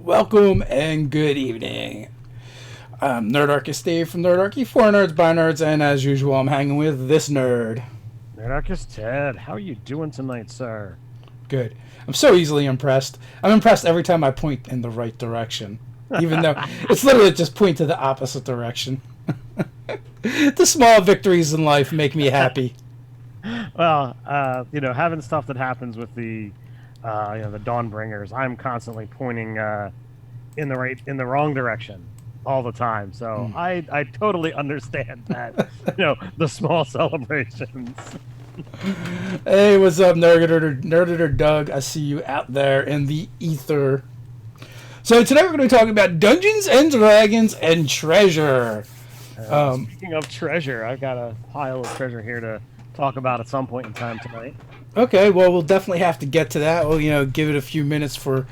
Welcome and good evening. I'm Nerdarchist Dave from Nerdarchy, for nerds by nerds, and as usual, I'm hanging with this nerd. Nerdarchist Ted, how are you doing tonight, sir? Good. I'm so easily impressed. I'm impressed every time I point in the right direction, even though it's literally just point to the opposite direction. The small victories in life make me happy. Well, having stuff that happens with the Dawnbringers, I'm constantly pointing in the wrong direction all the time. So I totally understand that. The small celebrations. Hey, what's up, Nerdator Doug? I see you out there in the ether. So today we're going to be talking about Dungeons and Dragons and Treasure. Speaking of treasure, I've got a pile of treasure here to talk about at some point in time tonight. Okay, well, we'll definitely have to get to that. We'll, give it a few minutes for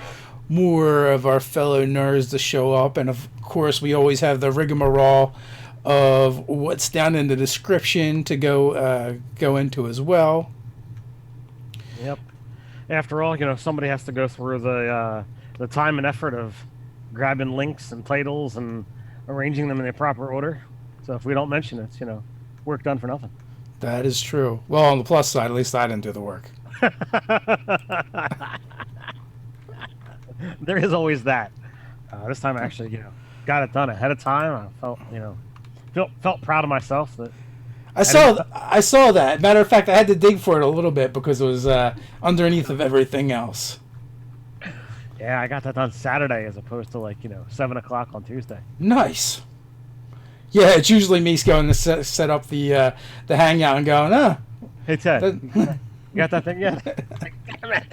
more of our fellow nerds to show up. And, of course, we always have the rigmarole of what's down in the description to go into as well. Yep. After all, somebody has to go through the time and effort of grabbing links and titles and arranging them in the proper order. So if we don't mention it, work done for nothing. That is true. Well, on the plus side, at least I didn't do the work. There is always that. This time I actually, got it done ahead of time. I felt proud of myself that I saw that. Matter of fact, I had to dig for it a little bit because it was underneath of everything else. Yeah, I got that done Saturday as opposed to 7 o'clock on Tuesday. Nice. Yeah, it's usually me going to set up the hangout and going, Hey Ted, you got that thing yet? Damn it.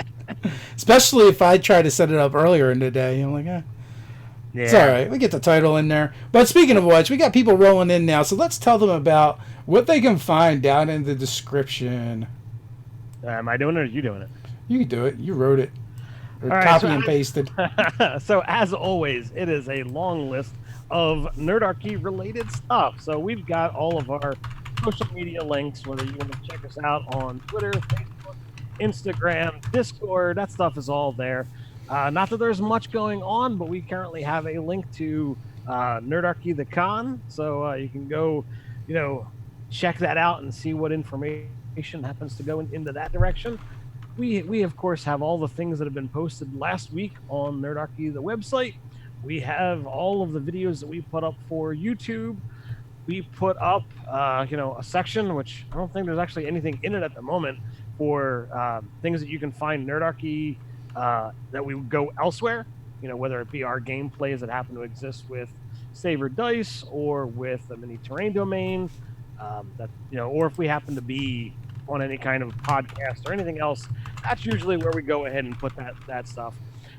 Especially if I try to set it up earlier in the day. I'm like, Yeah. It's all right. We get the title in there. But speaking of which, we got people rolling in now, so let's tell them about what they can find down in the description. Am I doing it or are you doing it? You can do it. You wrote it. Or All right, copy and pasted. So as always, it is a long list of Nerdarchy related stuff. So we've got all of our social media links, whether you want to check us out on Twitter, Facebook, Instagram, Discord, that stuff is all there. Not that there's much going on, but we currently have a link to Nerdarchy the Con, so you can go, check that out and see what information happens to go into that direction. We of course have all the things that have been posted last week on Nerdarchy the website. We have all of the videos that we put up for YouTube. We put up a section, which I don't think there's actually anything in it at the moment, for things that you can find Nerdarchy that we would go elsewhere, whether it be our gameplays that happen to exist with Saber Dice or with the mini terrain domain, or if we happen to be on any kind of podcast or anything else, that's usually where we go ahead and put that stuff.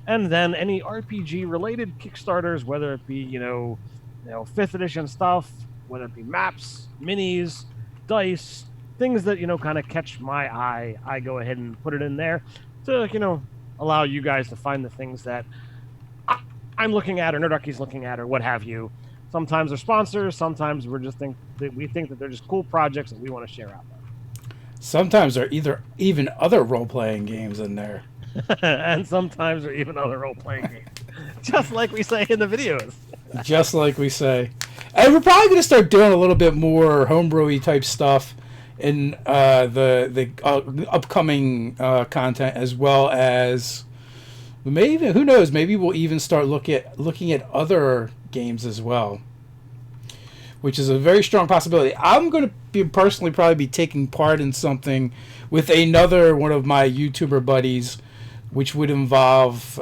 And then any RPG related Kickstarters, whether it be 5th edition stuff, whether it be maps, minis, dice, things that kind of catch my eye, I go ahead and put it in there to allow you guys to find the things that I'm looking at or Nerdarchy's looking at or what have you. Sometimes they're sponsors, sometimes we think that they're just cool projects that we want to share out there. Sometimes there are even other role-playing games in there. And sometimes there are even other role-playing games. Just like we say in the videos. Just like we say. And we're probably going to start doing a little bit more homebrewy type stuff in the upcoming content, as well as maybe, who knows, maybe we'll even start looking at other games as well, which is a very strong possibility. I'm going to personally probably be taking part in something with another one of my YouTuber buddies, which would involve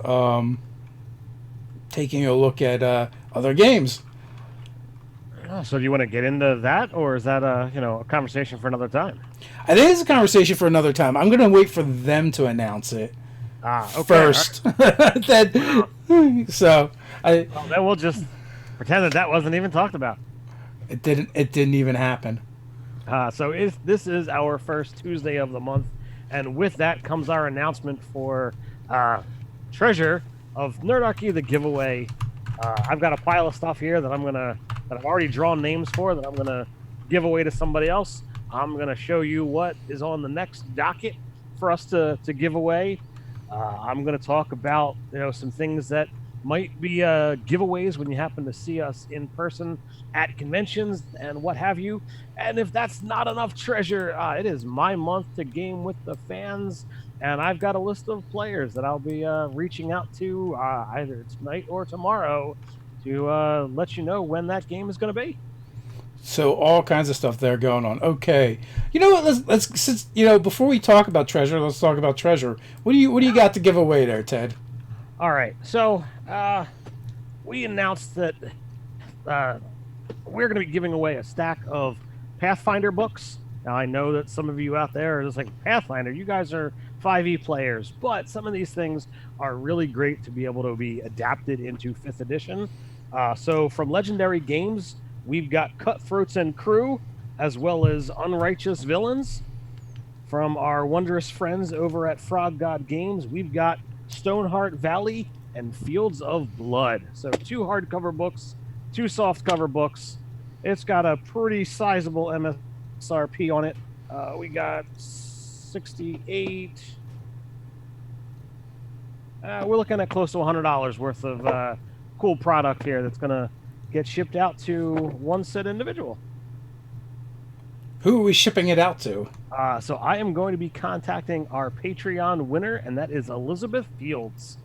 taking a look at other games. So do you want to get into that, or is that a conversation for another time? I think it's a conversation for another time. I'm going to wait for them to announce it first. Right. Then we'll just pretend that wasn't even talked about. It didn't even happen. So this is our first Tuesday of the month, and with that comes our announcement for Treasure of Nerdarchy the giveaway. I've got a pile of stuff here that I've already drawn names for that I'm gonna give away to somebody else. I'm gonna show you what is on the next docket for us to give away. I'm gonna talk about some things that might be giveaways when you happen to see us in person at conventions and what have you. And if that's not enough treasure, it is my month to game with the fans. And I've got a list of players that I'll be reaching out to either tonight or tomorrow to let you know when that game is going to be. So all kinds of stuff there going on. Okay, you know what? Let's since before we talk about treasure, let's talk about treasure. What do you got to give away there, Ted? All right, so we announced that we're going to be giving away a stack of Pathfinder books. Now I know that some of you out there are just like, Pathfinder, you guys are 5e players, but some of these things are really great to be able to be adapted into 5th edition. So from Legendary Games, we've got Cutthroats and Crew, as well as Unrighteous Villains. From our wondrous friends over at Frog God Games, we've got Stoneheart Valley and Fields of Blood. So 2 hardcover books, 2 softcover books. It's got a pretty sizable MSRP on it. We got 68. We're looking at close to $100 worth of cool product here that's going to get shipped out to one said individual. Who are we shipping it out to? So I am going to be contacting our Patreon winner, and that is Elizabeth Fields.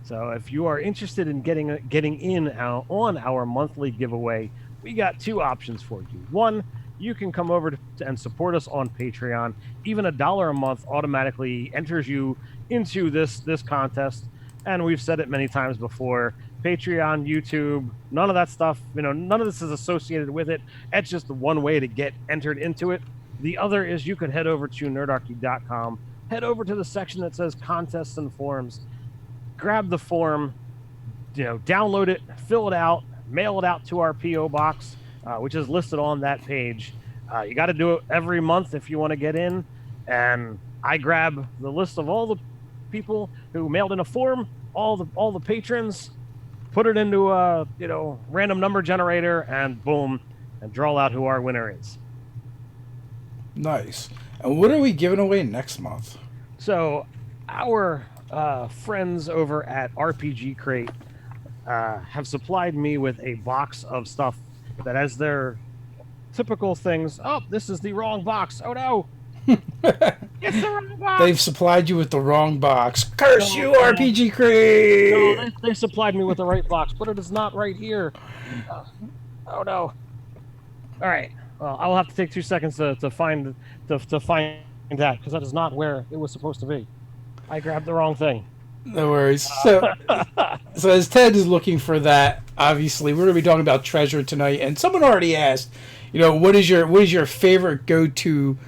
So if you are interested in getting in on our monthly giveaway, we got 2 options for you. One, you can come over and support us on Patreon. Even $1 a month automatically enters you into this contest. And we've said it many times before, Patreon, YouTube, none of that stuff, none of this is associated with it. It's just the one way to get entered into it. The other is you could head over to nerdarchy.com, head over to the section that says contests and forums, grab the form, download it, fill it out, mail it out to our P.O. box, which is listed on that page. You got to do it every month if you want to get in. And I grab the list of all the people who mailed in a form, all the patrons, put it into a random number generator, and boom, and draw out who our winner is. Nice. And what are we giving away next month? So our friends over at RPG Crate have supplied me with a box of stuff that has their typical things. Oh, this is the wrong box. Oh no. It's the wrong box. They've supplied you with the wrong box. Curse you, RPG Crate! No, they supplied me with the right box, but it is not right here. Oh no! All right. Well, I will have to take 2 seconds to find that, because that is not where it was supposed to be. I grabbed the wrong thing. No worries. So as Ted is looking for that, obviously we're going to be talking about treasure tonight. And someone already asked, what is your favorite go-to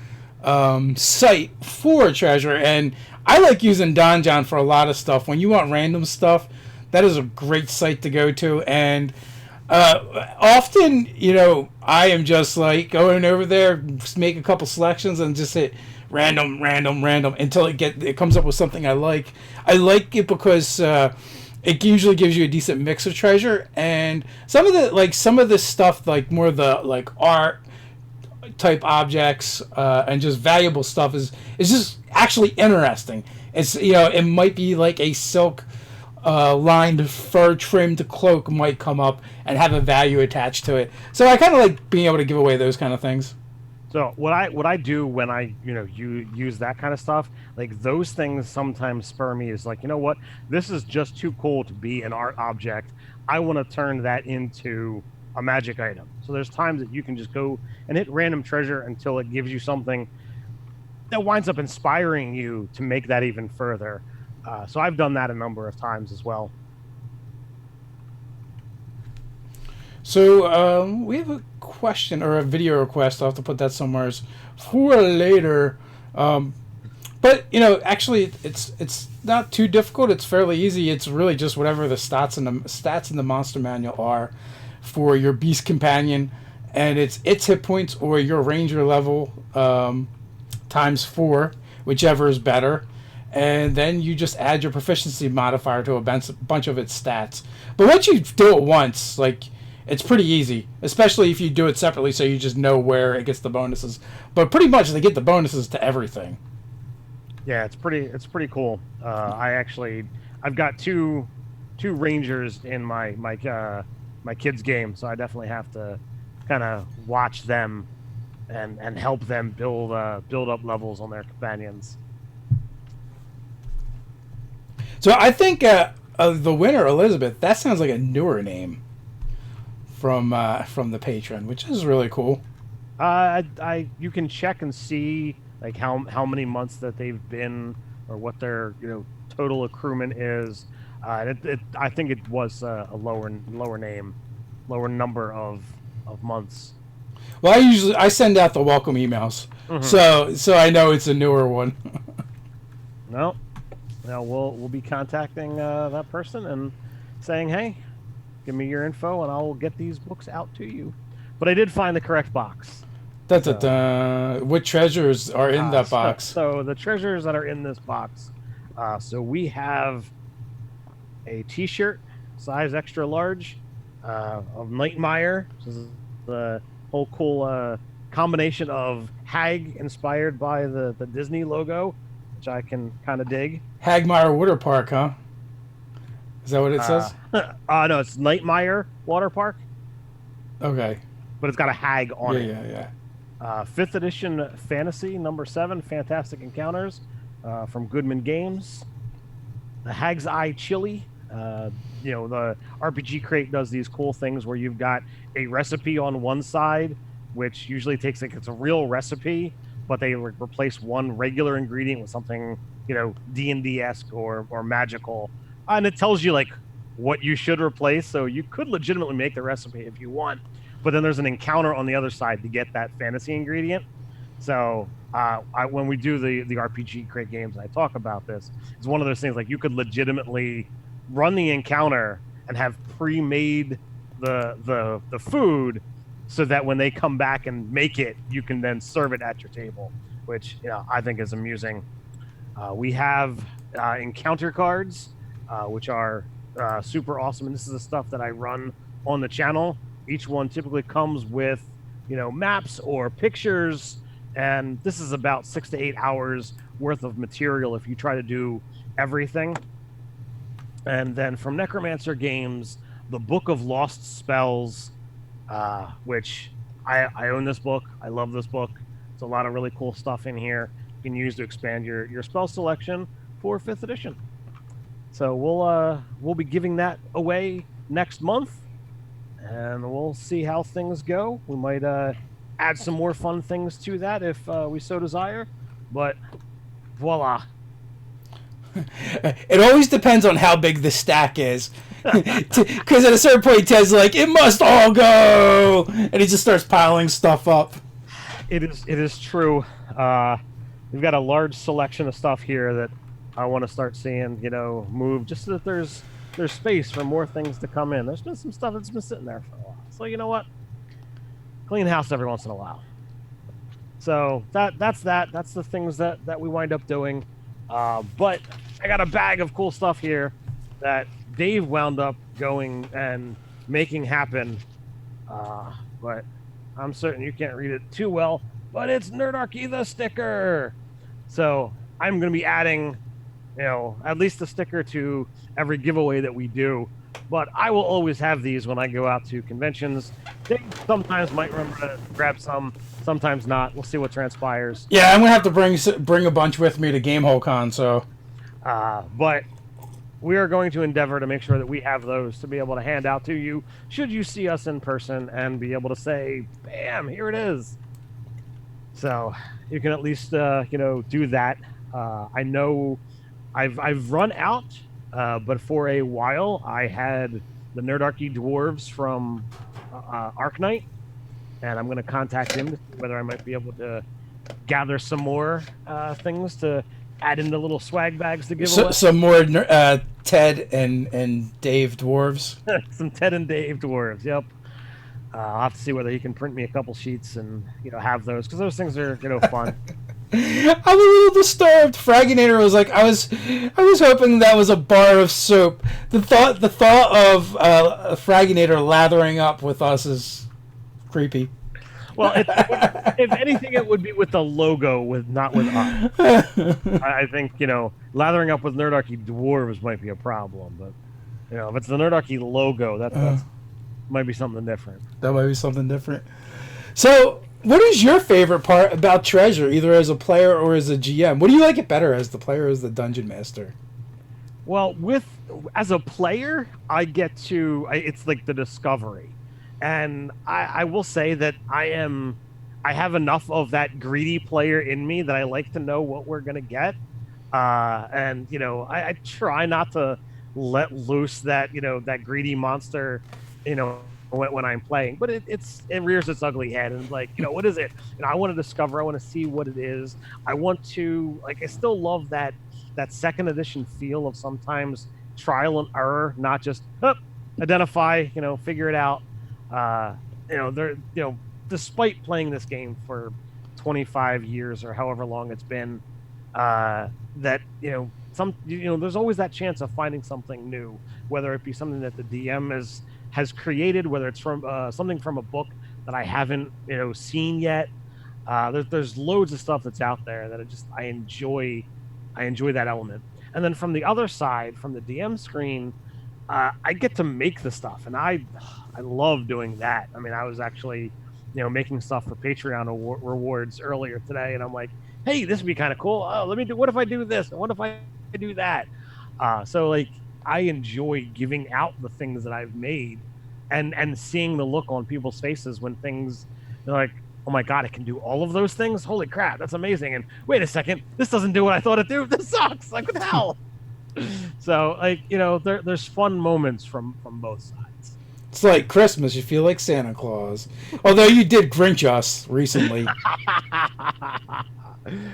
site for treasure? And I like using Don John for a lot of stuff. When you want random stuff, that is a great site to go to. And often, I am just like going over there, just make a couple selections, and just hit random until it comes up with something I like. I like it because it usually gives you a decent mix of treasure, and some of the stuff, like more of the art type objects and just valuable stuff is just actually interesting. It's it might be like a silk lined fur trimmed cloak might come up and have a value attached to it. So I kind of like being able to give away those kind of things. So what I do when I you use that kind of stuff, like those things sometimes spur me is like, what, this is just too cool to be an art object. I want to turn that into a magic item. So there's times that you can just go and hit random treasure until it gives you something that winds up inspiring you to make that even further. So I've done that a number of times as well. So we have a question or a video request. I'll have to put that somewhere for later. But actually, it's not too difficult. It's fairly easy. It's really just whatever the stats in the monster manual are for your beast companion, and it's hit points or your ranger level times 4, whichever is better. And then you just add your proficiency modifier to a bunch of its stats. But once you do it once, it's pretty easy, especially if you do it separately, so you just know where it gets the bonuses. But pretty much they get the bonuses to everything. Yeah, it's pretty cool. I've got two rangers in my kids' game, so I definitely have to kind of watch them and help them build up levels on their companions. So I think the winner, Elizabeth, that sounds like a newer name from the patron, which is really cool. You can check and see like how many months that they've been or what their total accruement is. I think it was a lower name, lower number of months. Well, I send out the welcome emails, so I know it's a newer one. No, now we'll be contacting that person and saying, hey, give me your info and I'll get these books out to you. But I did find the correct box. What treasures are in that box? So the treasures that are in this box. So we have a T-shirt, size extra large, of Nightmare. This is the whole cool combination of hag inspired by the Disney logo, which I can kind of dig. Hagmire Water Park, huh? Is that what it says? No, it's Nightmare Water Park. Okay. But it's got a hag on it. Yeah. 5th edition fantasy, number 7, Fantastic Encounters, from Goodman Games. The Hag's Eye Chili. The RPG crate does these cool things where you've got a recipe on one side, which usually takes it's a real recipe, but they replace one regular ingredient with something D&D-esque or magical, and it tells you like what you should replace. So you could legitimately make the recipe if you want, but then there's an encounter on the other side to get that fantasy ingredient. So when we do the RPG crate games, I talk about this. It's one of those things like you could legitimately run the encounter and have pre-made the food, so that when they come back and make it, you can then serve it at your table, which I think is amusing. We have encounter cards, which are super awesome, and this is the stuff that I run on the channel. Each one typically comes with maps or pictures, and this is about 6 to 8 hours worth of material if you try to do everything. And then from Necromancer Games, the Book of Lost Spells, which I own this book. I love this book. There's a lot of really cool stuff in here you can use to expand your spell selection for 5th edition. So we'll be giving that away next month, and we'll see how things go. We might add some more fun things to that if we so desire, but voila. It always depends on how big the stack is, because at a certain point Ted's like, it must all go, and he just starts piling stuff up. It is true. We've got a large selection of stuff here that I want to start seeing move, just so that there's space for more things to come in. There's been some stuff that's been sitting there for a while, so you know what, clean house every once in a while. So that's the things that we wind up doing. But I got a bag of cool stuff here that Dave wound up going and making happen. But I'm certain you can't read it too well, but it's Nerdarchy the sticker. So I'm going to be adding, at least a sticker to every giveaway that we do. But I will always have these when I go out to conventions. Dave sometimes might remember to grab some, sometimes not. We'll see what transpires. Yeah, I'm gonna have to bring a bunch with me to Gamehole Con. So, but we are going to endeavor to make sure that we have those to be able to hand out to you should you see us in person and be able to say, "Bam, here it is." So you can at least do that. I know I've run out, but for a while I had the Nerdarchy dwarves from Arknight, and I'm going to contact him to see whether I might be able to gather some more things to add into little swag bags to give away. Some more Ted and Dave dwarves. Some Ted and Dave dwarves. Yep. I'll have to see whether he can print me a couple sheets and have those, because those things are fun. I'm a little disturbed. Fragginator was like, I was hoping that was a bar of soap. The thought of Fragginator lathering up with us is creepy. Well, if anything, it would be with the logo, not with us. I think lathering up with Nerdarchy dwarves might be a problem, but You know, if it's the Nerdarchy logo, Uh, that's might be something different. that might be something different. So, what is your favorite part about Treasure, either as a player or as a GM? What do you like it better, as the player or as the dungeon master? Well, with as a player, I get to it's like the discovery, and I will say that I have enough of that greedy player in me that I like to know what we're gonna get, and you know I try not to let loose that that greedy monster, when I'm playing, but it rears its ugly head and like what is it? And I want to discover, I want to see what it is. I want to like I still love that second edition feel of sometimes trial and error, not just identify, figure it out. Uh, there, despite playing this game for 25 years or however long it's been, that there's always that chance of finding something new, whether it be something that the DM has created, whether it's from something from a book that I haven't seen yet. There's loads of stuff that's out there that I enjoy that element. And then from the other side, from the DM screen, I get to make the stuff, and I love doing that. I mean, I was actually, making stuff for Patreon rewards earlier today, and I'm like, hey, this would be kind of cool. Oh, let me do. What if I do this? What if I do that? So like, I enjoy giving out the things that I've made, and seeing the look on people's faces when they're like, oh my god, it can do all of those things. Holy crap, that's amazing! And wait a second, this doesn't do what I thought it do. This sucks. Like what the hell? So like there's fun moments from both sides. It's like Christmas. You feel like Santa Claus. Although you did Grinch us recently.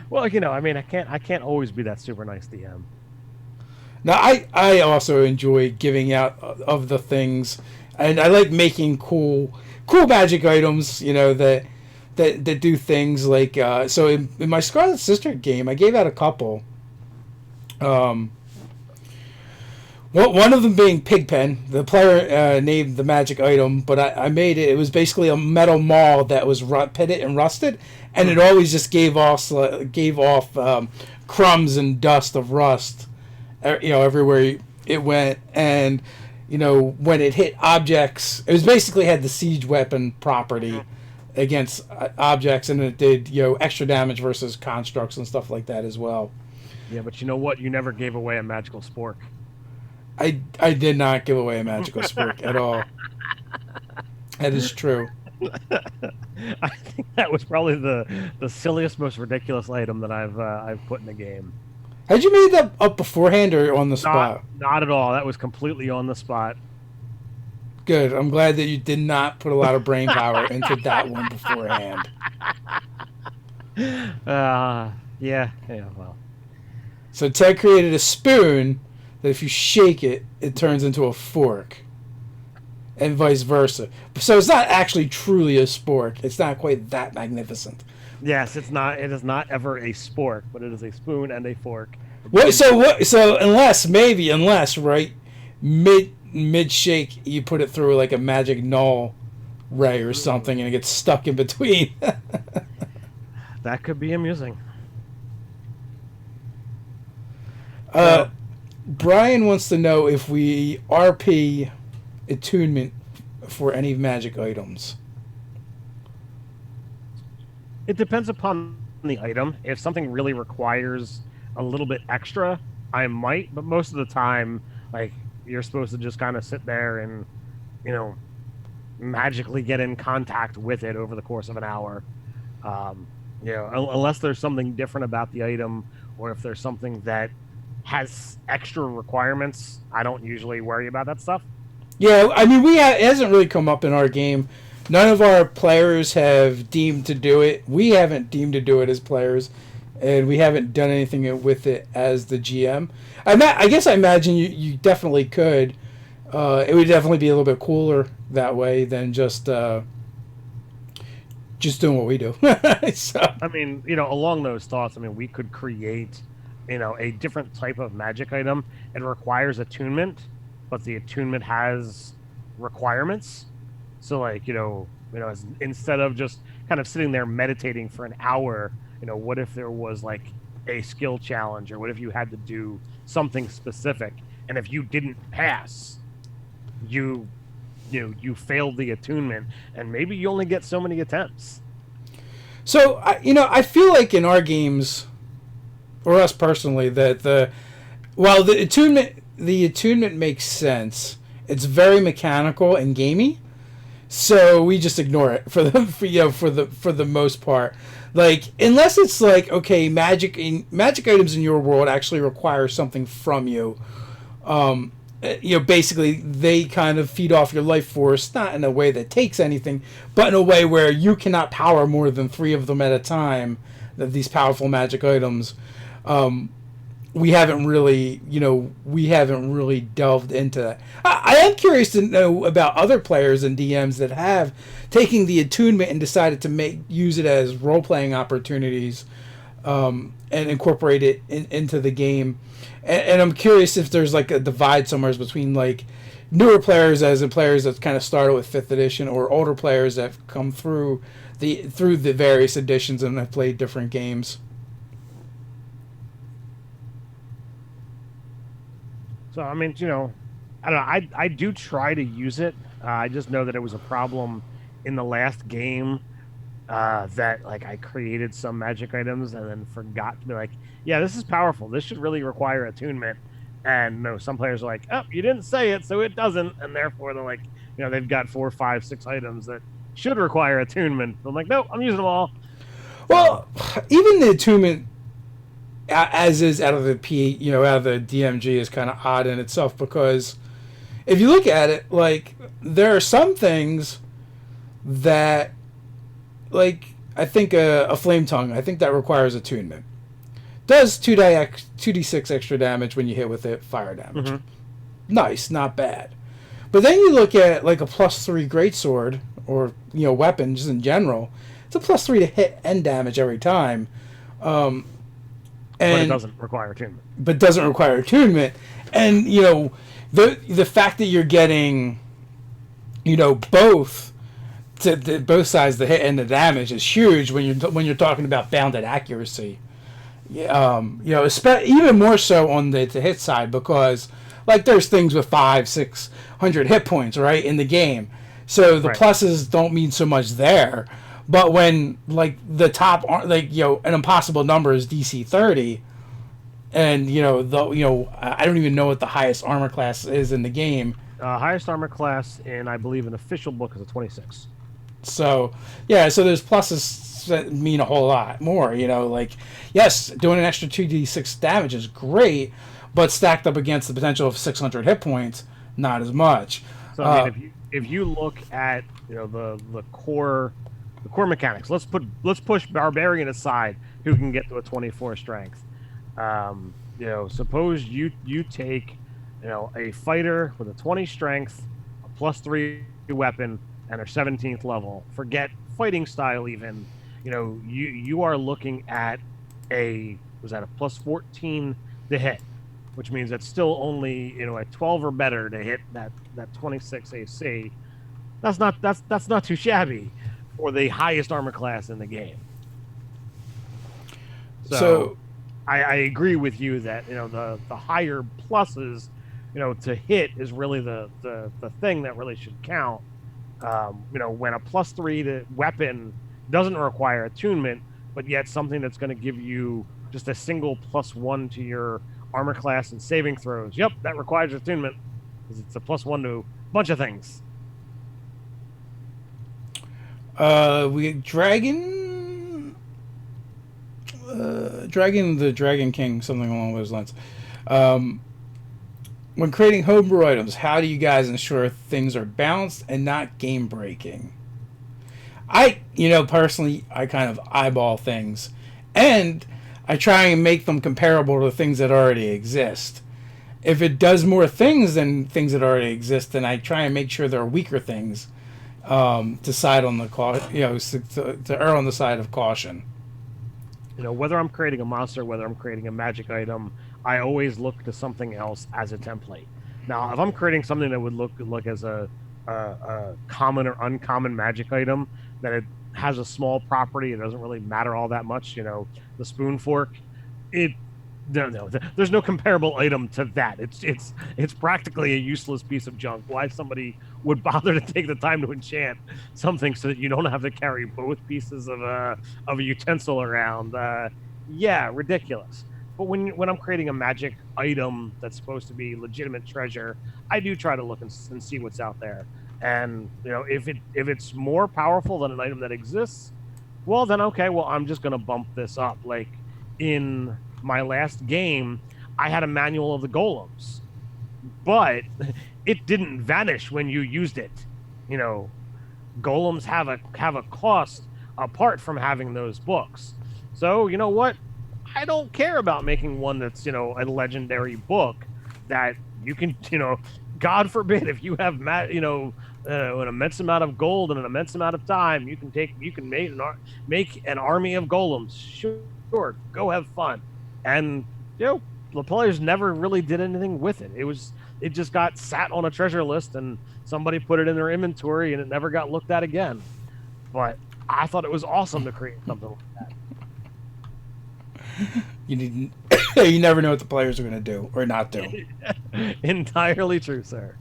Well, I mean, I can't always be that super nice DM. Now, I also enjoy giving out of the things, and I like making cool magic items. That do things like so in my Scarlet Sister game, I gave out a couple. One of them being Pigpen. The player named the magic item, but I made it. It was basically a metal maul that was pitted and rusted, and it always just gave off crumbs and dust of rust, everywhere it went. And when it hit objects, it was basically had the siege weapon property against objects, and it did extra damage versus constructs and stuff like that as well. Yeah, but you know what? You never gave away a magical spork. I did not give away a magical spork at all. That is true. I think that was probably the silliest, most ridiculous item that I've put in a game. Had you made that up beforehand or on the spot? Not at all. That was completely on the spot. Good. I'm glad that you did not put a lot of brain power into that one beforehand. Yeah, well. So Ted created a spoon that if you shake it, it turns into a fork. And vice versa. So it's not actually truly a spork. It's not quite that magnificent. Yes, it's not. It is not ever a spork, but it is a spoon and a fork. So unless right, mid shake you put it through like a magic null ray or something, and it gets stuck in between. That could be amusing. Brian wants to know if we RP attunement for any magic items. It depends upon the item. If something really requires a little bit extra, I might, but most of the time, like, you're supposed to just kind of sit there and, magically get in contact with it over the course of an hour. Unless there's something different about the item, or if there's something that has extra requirements, I don't usually worry about that stuff. Yeah, I mean, it hasn't really come up in our game. None of our players have deemed to do it. We haven't deemed to do it as players, and we haven't done anything with it as the GM. I guess I imagine you definitely could. It would definitely be a little bit cooler that way than just doing what we do. So. I mean, along those thoughts, I mean, we could create, a different type of magic item. It requires attunement, but the attunement has requirements. So, like, instead of just kind of sitting there meditating for an hour, what if there was like a skill challenge, or what if you had to do something specific, and if you didn't pass, you failed the attunement, and maybe you only get so many attempts. So I feel like in our games, or us personally, that while the attunement makes sense, it's very mechanical and gamey. So we just ignore it for the most part. Like, unless it's like, okay, magic items in your world actually require something from you. Basically they kind of feed off your life force, not in a way that takes anything, but in a way where you cannot power more than 3 of them at a time. That these powerful magic items. We haven't really delved into that. I am curious to know about other players and DMs that have taken the attunement and decided to use it as role playing opportunities, and incorporate it into the game. And I'm curious if there's like a divide somewhere between like newer players, as in players that kind of started with 5th edition, or older players that have come through the various editions and have played different games. So I mean, I don't know. I do try to use it. I just know that it was a problem in the last game, that like I created some magic items and then forgot to be like, yeah, this is powerful. This should really require attunement. And no, some players are like, oh, you didn't say it, so it doesn't, and therefore they're like, they've got 4, 5, 6 items that should require attunement. I'm like, no, I'm using them all. Well, even the attunement as is out of the out of the DMG is kind of odd in itself, because if you look at it, like, there are some things that, like, I think a flame tongue, I think that requires attunement. Does 2d6 extra damage when you hit with it, fire damage. Mm-hmm. Nice, not bad. But then you look at like a +3 greatsword, or weapon just in general. It's a +3 to hit and damage every time. And But it doesn't require attunement. But doesn't require attunement. And the fact that you're getting both both sides, the hit and the damage, is huge when you're talking about bounded accuracy. Even more so on the hit side, because like there's things with 500-600 hit points right in the game, so the pluses don't mean so much there. But when like the top an impossible number is DC 30, and I don't even know what the highest armor class is in the game. Highest armor class in, I believe, an official book is a 26. So so there's pluses that mean a whole lot more. Like, yes, doing an extra 2d6 damage is great, but stacked up against the potential of 600 hit points, not as much. So I mean, if you look at the core mechanics, let's push Barbarian aside, who can get to a 24 strength. Suppose you take a fighter with a 20 strength, a +3 weapon, and their 17th level. Forget fighting style even. You are looking at a +14 to hit, which means it's still only a 12 or better to hit that 26 AC. That's not too shabby for the highest armor class in the game. So I agree with you that the higher pluses to hit is really the thing that really should count. When a +3 to weapon doesn't require attunement, but yet something that's going to give you just a single +1 to your armor class and saving throws. Yep, that requires attunement, because it's a +1 to a bunch of things. We the Dragon King, something along those lines. When creating homebrew items, how do you guys ensure things are balanced and not game breaking? Personally, I kind of eyeball things, and I try and make them comparable to things that already exist. If it does more things than things that already exist, then I try and make sure there are weaker things, to side on the to err on the side of caution. Whether I'm creating a monster, whether I'm creating a magic item, I always look to something else as a template. Now, if I'm creating something that would look as a common or uncommon magic item, that it has a small property, it doesn't really matter all that much. The spoon fork, it No, there's no comparable item to that. It's practically a useless piece of junk. Why somebody would bother to take the time to enchant something so that you don't have to carry both pieces of a utensil around? Yeah, ridiculous. But when I'm creating a magic item that's supposed to be legitimate treasure, I do try to look and see what's out there. And if it's more powerful than an item that exists, well then okay, well I'm just gonna bump this up. Like in my last game, I had a manual of the golems, but it didn't vanish when you used it. Golems have a cost apart from having those books. So you know what? I don't care about making one that's a legendary book that you can God forbid if you have an immense amount of gold and an immense amount of time, you can make an army of golems. Sure, go have fun. And the players never really did anything with it. It just got sat on a treasure list and somebody put it in their inventory and it never got looked at again. But I thought it was awesome to create something like that. You never know what the players are going to do or not do. Entirely true, sir.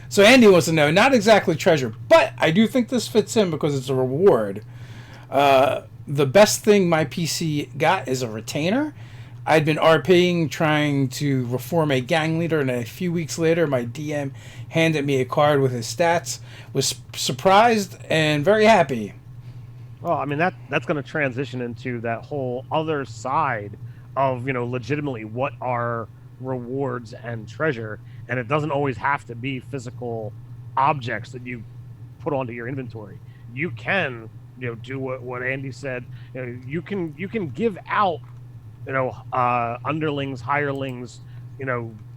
So Andy wants to know, not exactly treasure, but I do think this fits in because it's a reward. The best thing my PC got is a retainer. I'd been RPing trying to reform a gang leader, and a few weeks later, my DM handed me a card with his stats. Was surprised and very happy. Well, I mean that's going to transition into that whole other side of legitimately what are rewards and treasure, and it doesn't always have to be physical objects that you put onto your inventory. You can do what Andy said. You can give out underlings, hirelings,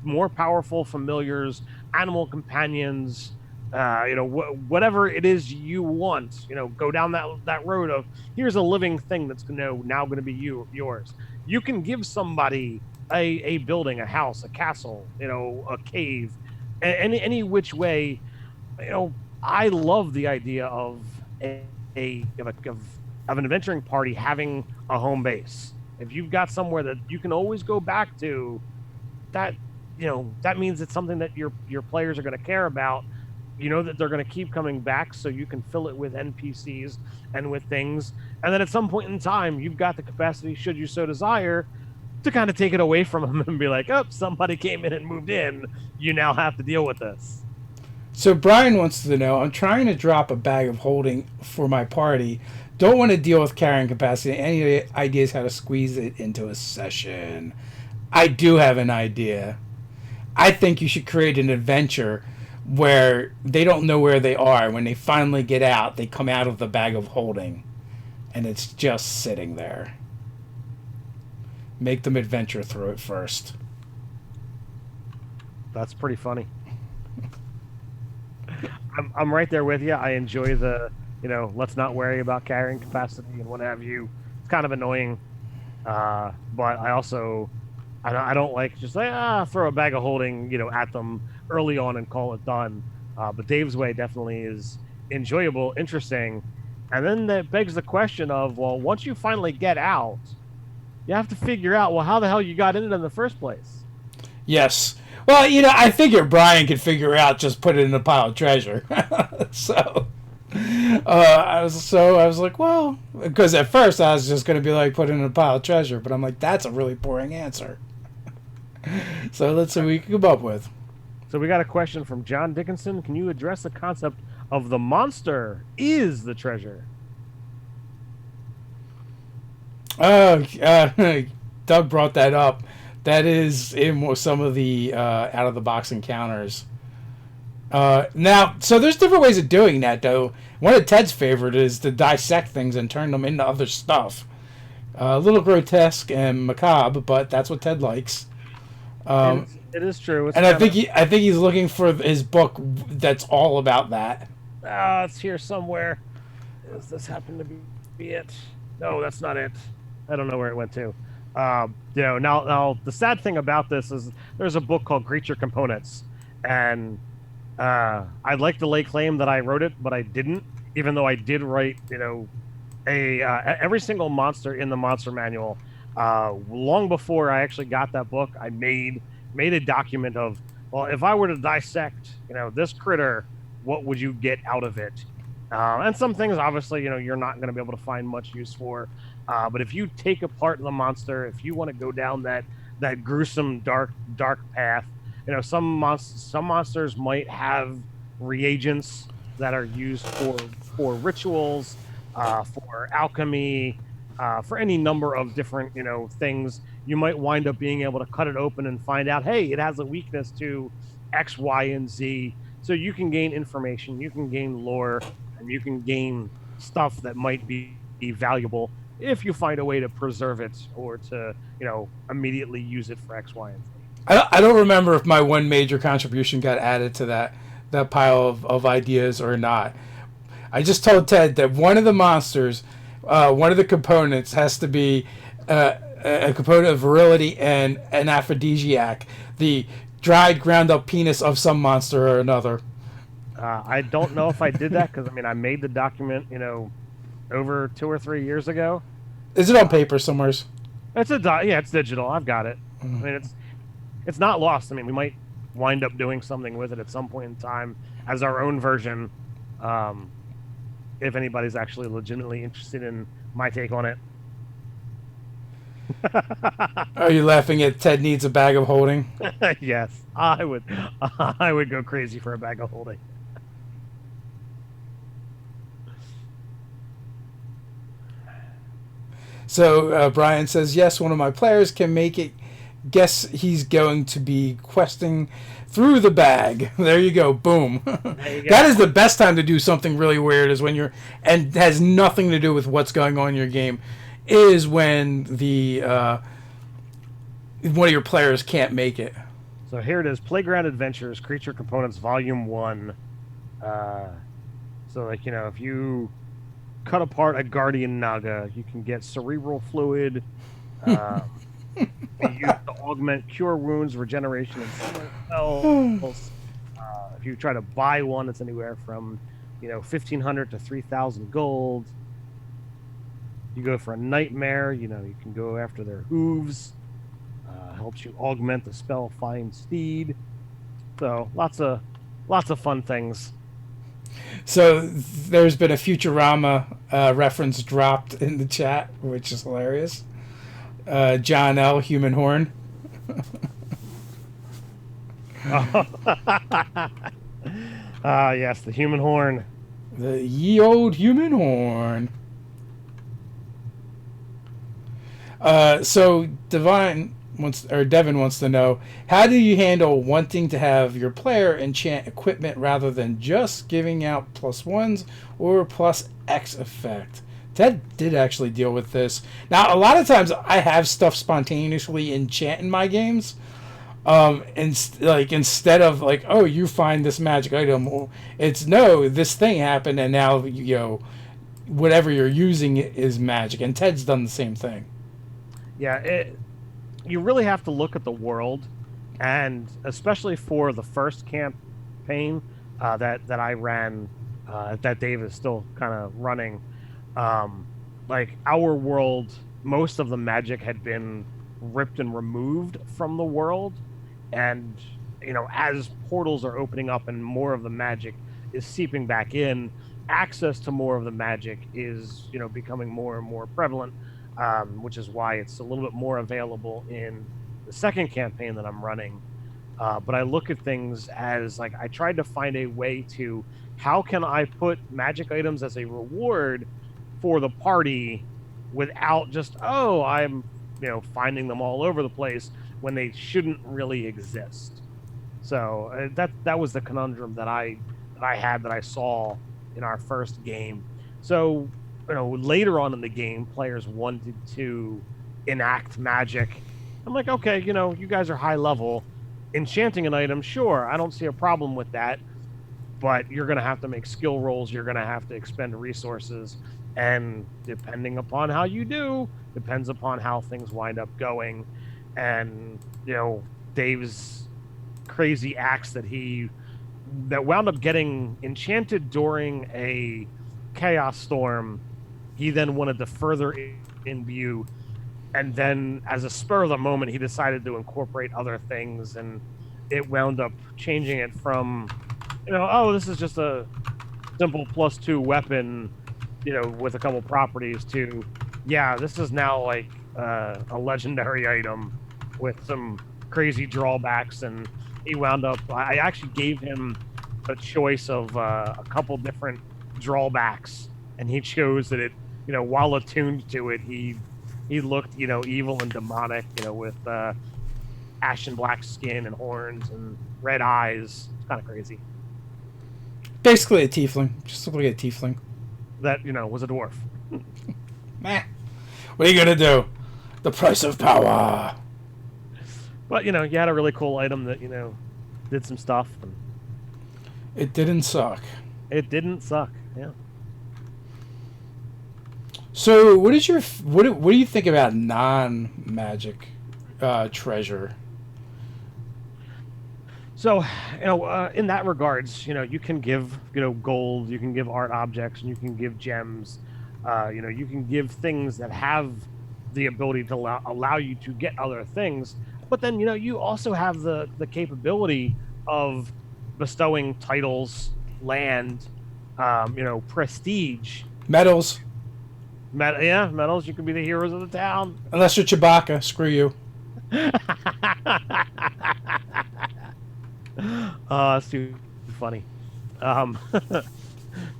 more powerful familiars, animal companions, whatever it is you want. Go down that road of here's a living thing that's now going to be yours. You can give somebody a building, a house, a castle, a cave, any which way. I love the idea of an adventuring party having a home base. If you've got somewhere that you can always go back to, that that means it's something that your players are going to care about. That they're going to keep coming back, so you can fill it with NPCs and with things. And then at some point in time, you've got the capacity, should you so desire, to kind of take it away from them and be like, oh, somebody came in and moved in. You now have to deal with this. So Brian wants to know, I'm trying to drop a bag of holding for my party. Don't want to deal with carrying capacity. Any ideas how to squeeze it into a session? I do have an idea. I think you should create an adventure where they don't know where they are. When they finally get out, they come out of the bag of holding, and it's just sitting there. Make them adventure through it first. That's pretty funny. I'm right there with you. I enjoy the, let's not worry about carrying capacity and what have you. It's kind of annoying. But I also, I don't like just like, throw a bag of holding, at them early on and call it done. But Dave's way definitely is enjoyable, interesting. And then that begs the question of, well, once you finally get out, you have to figure out, well, how the hell you got in it in the first place. Yes. Well, I figure Brian could figure out, just put it in a pile of treasure. So I was like, well, because at first I was just going to be like, put it in a pile of treasure. But I'm like, that's a really boring answer. So let's see what we can come up with. So we got a question from John Dickinson. Can you address the concept of the monster is the treasure? Doug brought that up. That is in some of the out-of-the-box encounters. Now, so there's different ways of doing that, though. One of Ted's favorite is to dissect things and turn them into other stuff. A little grotesque and macabre, but that's what Ted likes. It is true. And I think he's looking for his book that's all about that. It's here somewhere. Does this happen to be it? No, that's not it. I don't know where it went to. Now the sad thing about this is there's a book called Creature Components, and I'd like to lay claim that I wrote it, but I didn't, even though I did write, every single monster in the monster manual Long before I actually got that book, I made a document of, well, if I were to dissect, this critter, what would you get out of it? And some things, obviously, you're not going to be able to find much use for. But if you take apart the monster, if you want to go down that gruesome, dark path, some monsters might have reagents that are used for rituals, for alchemy, for any number of different things. You might wind up being able to cut it open and find out, hey, it has a weakness to X, Y, and Z. So you can gain information, you can gain lore, and you can gain stuff that might be valuable if you find a way to preserve it or to immediately use it for X, Y, and Z. I don't remember if my one major contribution got added to that pile of ideas or not. I just told Ted that one of the monsters, one of the components has to be a component of virility and an aphrodisiac, the dried, ground up penis of some monster or another. I don't know if I did that because I made the document over 2 or 3 years ago. Is it on paper somewhere? It's digital. I've got it. It's not lost. We might wind up doing something with it at some point in time as our own version. If anybody's actually legitimately interested in my take on it. Are you laughing at Ted needs a bag of holding? Yes, I would go crazy for a bag of holding. So Brian says, yes, one of my players can make it. Guess he's going to be questing through the bag. There you go. Boom. That is the best time to do something really weird, is when you're, and has nothing to do with what's going on in your game, is when the one of your players can't make it. So here it is, Playground Adventures, Creature Components, Volume 1. So, if you cut apart a Guardian Naga, you can get Cerebral Fluid, they use to augment Cure Wounds, Regeneration, and spells. If you try to buy one, it's anywhere from 1,500 to 3,000 gold. You go for a Nightmare, you can go after their hooves. Helps you augment the spell Find Steed. So lots of fun things. So there's been a Futurama reference dropped in the chat, which is hilarious. John L. Human Horn. Yes, the Human Horn. The ye old Human Horn. So Devin wants to know, how do you handle wanting to have your player enchant equipment rather than just giving out +1s or +X effect? Ted did actually deal with this. Now, a lot of times I have stuff spontaneously enchant in my games. Instead of oh, you find this magic item, it's no, this thing happened and now whatever you're using is magic. And Ted's done the same thing. Yeah, you really have to look at the world, and especially for the first campaign that I ran, that Dave is still kind of running. Our world, most of the magic had been ripped and removed from the world, and as portals are opening up and more of the magic is seeping back in, access to more of the magic is becoming more and more prevalent, which is why it's a little bit more available in the second campaign that I'm running. But I look at things as I tried to find a way to, how can I put magic items as a reward for the party without just, I'm finding them all over the place when they shouldn't really exist. So that was the conundrum that I had, that I saw in our first game. So later on in the game, players wanted to enact magic. I'm like, okay, you guys are high level, enchanting an item, sure, I don't see a problem with that, but you're going to have to make skill rolls, you're going to have to expend resources, and depending upon how you do, depends upon how things wind up going. And Dave's crazy axe that wound up getting enchanted during a chaos storm, he then wanted to further imbue and then as a spur of the moment, he decided to incorporate other things, and it wound up changing it from, oh, this is just a simple +2 weapon, with a couple properties to, yeah, this is now like a legendary item with some crazy drawbacks. And he wound up, I actually gave him a choice of a couple different drawbacks, and he chose that it, while attuned to it, he looked, evil and demonic, with ashen black skin and horns and red eyes. It's kind of crazy. Basically a tiefling. Just look like a tiefling. That, was a dwarf. Meh. What are you gonna do? The price of power. But, you had a really cool item that, did some stuff. And it didn't suck. It didn't suck, yeah. So, what do you think about non-magic treasure? So, in that regards, you can give, gold, you can give art objects, and you can give gems. You can give things that have the ability to allow you to get other things. But then, you also have the capability of bestowing titles, land, prestige. Medals. Medals. You can be the heroes of the town. Unless you're Chewbacca. Screw you. It's too funny.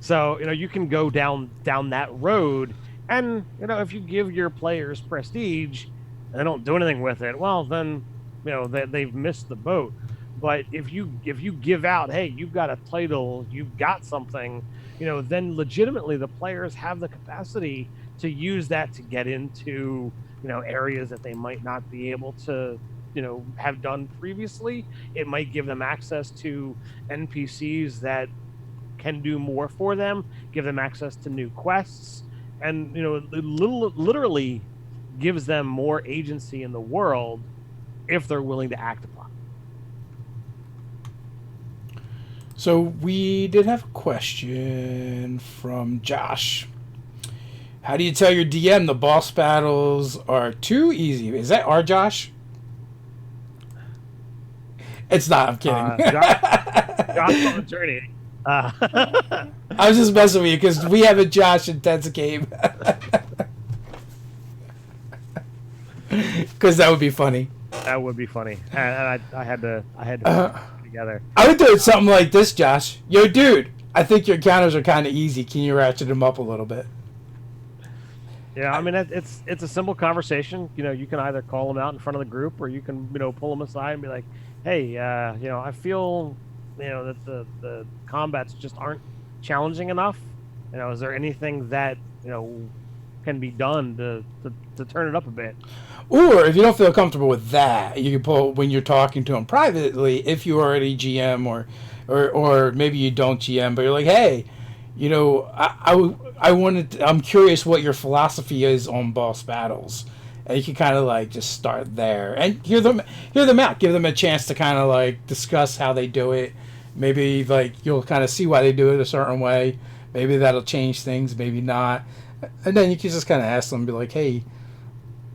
So, you can go down that road, and, if you give your players prestige and they don't do anything with it, well, then, they've missed the boat. But if you give out, hey, you've got a title, you've got something, then legitimately the players have the capacity to use that to get into, areas that they might not be able to, have done previously. It might give them access to NPCs that can do more for them, give them access to new quests, and, it literally gives them more agency in the world if they're willing to act upon it. So we did have a question from Josh. How do you tell your DM the boss battles are too easy? Is that our Josh? It's not. I'm kidding. Josh on the journey. I was just messing with you because we have a Josh intense game. Because that would be funny. That would be funny, and I had to put it together. I would do something like this, Josh. Yo, dude, I think your counters are kind of easy. Can you ratchet them up a little bit? Yeah, I mean, it's a simple conversation. You can either call them out in front of the group, or you can, pull them aside and be like, hey, I feel, that the combats just aren't challenging enough. Is there anything that, can be done to turn it up a bit? Or if you don't feel comfortable with that, you can pull when you're talking to them privately. If you already GM or maybe you don't GM, but you're like, hey, I'm curious what your philosophy is on boss battles, and you can kind of like just start there and hear them out, give them a chance to kind of like discuss how they do it. Maybe like you'll kind of see why they do it a certain way. Maybe that'll change things, maybe not. And then you can just kind of ask them, be like, hey,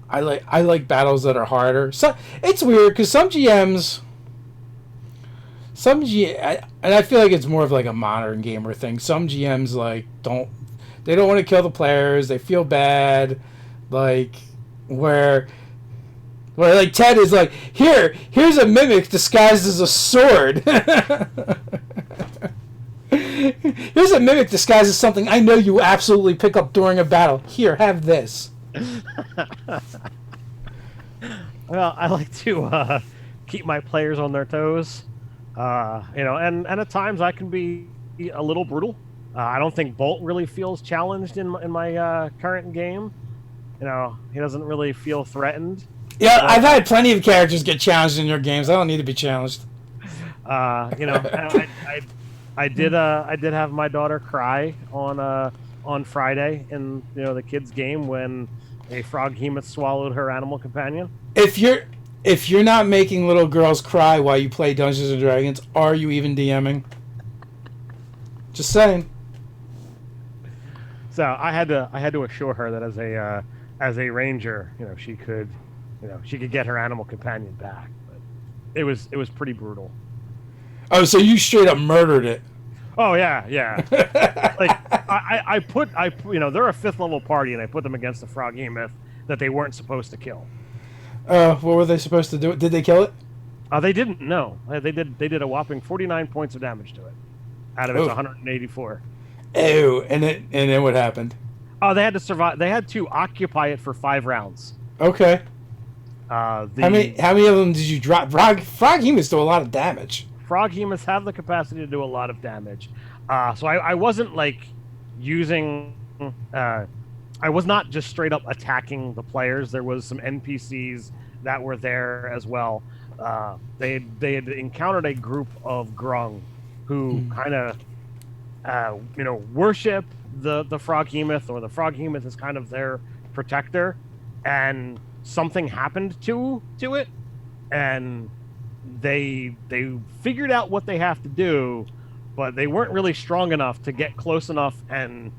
I like battles that are harder. So it's weird because some GMs, and I feel like it's more of like a modern gamer thing. Some GMs like don't want to kill the players. They feel bad, like where like Ted is like, here's a mimic disguised as a sword. Here's a mimic disguised as something I know you absolutely pick up during a battle. Here, have this. Well, I like to keep my players on their toes, and at times I can be a little brutal. I don't think Bolt really feels challenged in my current game. He doesn't really feel threatened. Yeah, I've had plenty of characters get challenged in your games. I don't need to be challenged. I did have my daughter cry on Friday in the kids' game when a frog Hema swallowed her animal companion. If you're not making little girls cry while you play Dungeons and Dragons, are you even DMing? Just saying. So I had to assure her that as as a ranger, she could get her animal companion back. But it was pretty brutal. Oh, so you straight up murdered it. Oh yeah, yeah. Like they're a 5th level party, and I put them against the Froghemoth that they weren't supposed to kill. What were they supposed to do? Did they kill it? They didn't. No, they did. They did a whopping 49 points of damage to it out of its 184. Oh, and then what happened? Oh, they had to survive. They had to occupy it for 5 rounds. Okay. How many of them did you drop? Froghemoths do a lot of damage. Froghemoths have the capacity to do a lot of damage. So I wasn't like using. I was not just straight up attacking the players. There was some NPCs that were there as well. They had encountered a group of Grung who kind of worship the Froghemoth, or the Froghemoth is kind of their protector, and something happened to it, and they figured out what they have to do, but they weren't really strong enough to get close enough and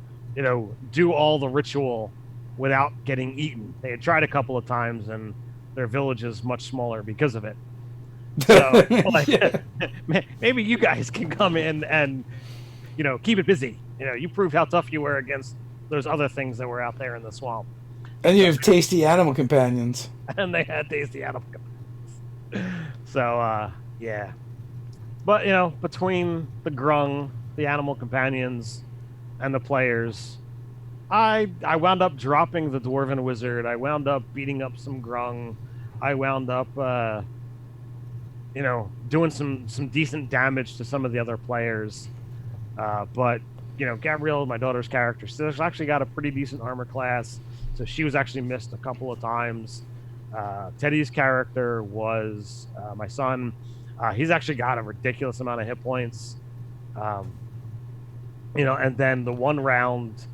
do all the ritual without getting eaten. They had tried a couple of times, and their village is much smaller because of it. So, maybe you guys can come in and keep it busy. You proved how tough you were against those other things that were out there in the swamp. And you have tasty animal companions. And they had tasty animal companions. So, yeah. But, between the Grung, the animal companions, and the players, I wound up dropping the Dwarven Wizard. I wound up beating up some Grung. I wound up, doing some decent damage to some of the other players. But, Gabrielle, my daughter's character, she's actually got a pretty decent armor class. So she was actually missed a couple of times. Teddy's character was my son. He's actually got a ridiculous amount of hit points. And then the one round,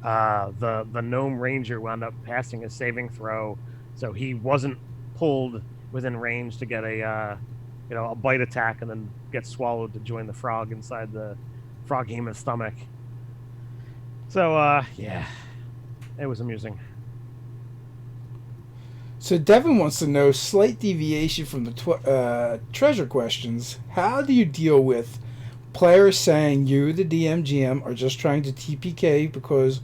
the gnome ranger wound up passing a saving throw, so he wasn't pulled within range to get a bite attack and then get swallowed to join the frog inside the Froghemoth's stomach. So yeah, it was amusing. So Devin wants to know, slight deviation from the treasure questions. How do you deal with players saying you, the GM, are just trying to TPK because